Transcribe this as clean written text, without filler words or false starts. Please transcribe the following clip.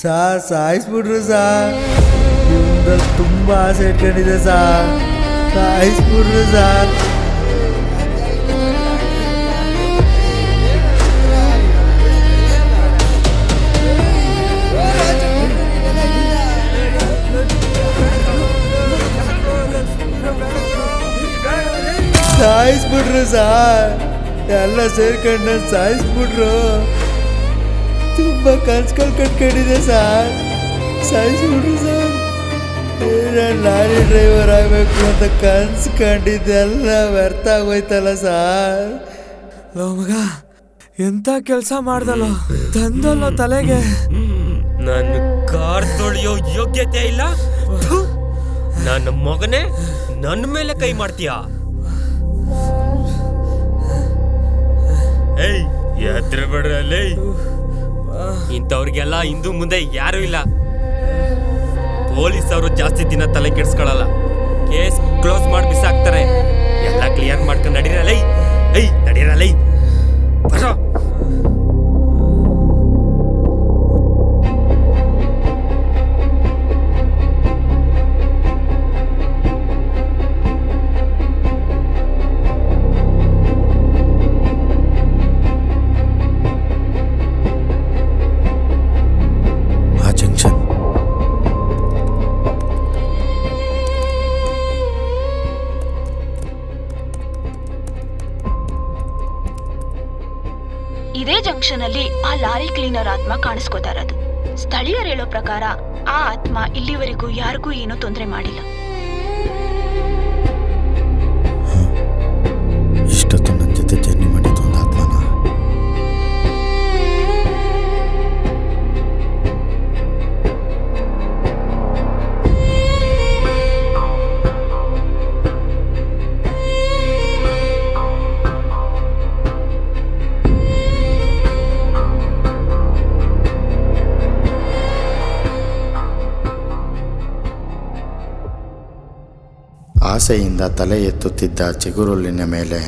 ಸಾಯಿಸ್ಬಿಟ್ರು sir. ಜೀವನದಲ್ಲಿ ತುಂಬ ಆಸೆ ಇಟ್ಕೊಂಡಿದ್ದೆ ಸಾರ್. ಸಾಯಿಸ್ಬಿಟ್ರು ಸಾರ್. ಸಾಯಿಸ್ಬಿಟ್ರು ಸಾರ್. ಎಲ್ಲ ಸೇರ್ಕೊಂಡು ನಾನು ಸಾಯಿಸ್ಬಿಟ್ರು. ತುಂಬ ಕನ್ಸುಗಳು ಕಟ್ಕೊಂಡಿದ್ದೆ ಸಾರ್. ಸಾಯಿಸ್ಬಿಟ್ರು ಸಾರ್. ನಾನು ಲಾರಿ ಡ್ರೈವರ್ ಆಗಬೇಕು ಅಂತ ಕನ್ಸು ಕಂಡಿದ್ದೆಲ್ಲ ವ್ಯರ್ಥ ಆಗೋಯ್ತಲ್ಲ ಸಾರ್. ಲೋ ಮಗ, ಎಂತ ಕೆಲಸ ಮಾಡ್ದಲ್ಲ, ತಂದಲ್ಲ ತಲೆಗೆ. ನನ್ನ ಕಾರ್ ತೊಳೆಯೋ ಯೋಗ್ಯತೆ ಇಲ್ಲ. ನನ್ನ ಮಗನೇ ನನ್ನ ಮೇಲೆ ಕೈ ಮಾಡ್ತೀಯಾ? ಏಯ್, ಎದ್ರ ಬಿಡ್ರಲ್ಲಿ. ಇಂಥವ್ರಿಗೆಲ್ಲ ಹಿಂದೂ ಮುಂದೆ ಯಾರು ಇಲ್ಲ. ಪೊಲೀಸ್ ಅವರು ಜಾಸ್ತಿ ದಿನ ತಲೆ ಕೆಡ್ಸ್ಕೊಳಲ್ಲ. ಕೇಸ್ ಕ್ಲೋಸ್ ಮಾಡಿ ಬಿಸಾಕ್ತಾರೆ. ಎಲ್ಲ ಕ್ಲಿಯರ್ ಮಾಡ್ಕೊಂಡು ನಡೀರಲ್ಲ. ನಡೀರಲ್ಲ ಬರೋ. ಇದೇ ಜಂಕ್ಷನ್ ಅಲ್ಲಿ ಆ ಲಾರಿ ಕ್ಲೀನರ್ ಆತ್ಮ ಕಾಣಿಸ್ಕೋತಾ ಇರೋದು. ಸ್ಥಳೀಯರು ಹೇಳೋ ಪ್ರಕಾರ ಆ ಆತ್ಮ ಇಲ್ಲಿವರೆಗೂ ಯಾರಿಗೂ ಏನೂ ತೊಂದರೆ ಮಾಡಿಲ್ಲ. ಇಷ್ಟೊತ್ತು ನನ್ನ ಜೊತೆ ಜರ್ನಿ ಮಾಡಿದ್ದು ಒಂದು ಆತ್ಮನ. ಆಸೆಯಿಂದ ತಲೆ ಎತ್ತುತ್ತಿದ್ದ ಚಿಗುರುಲ್ಲಿನ ಮೇಲೆ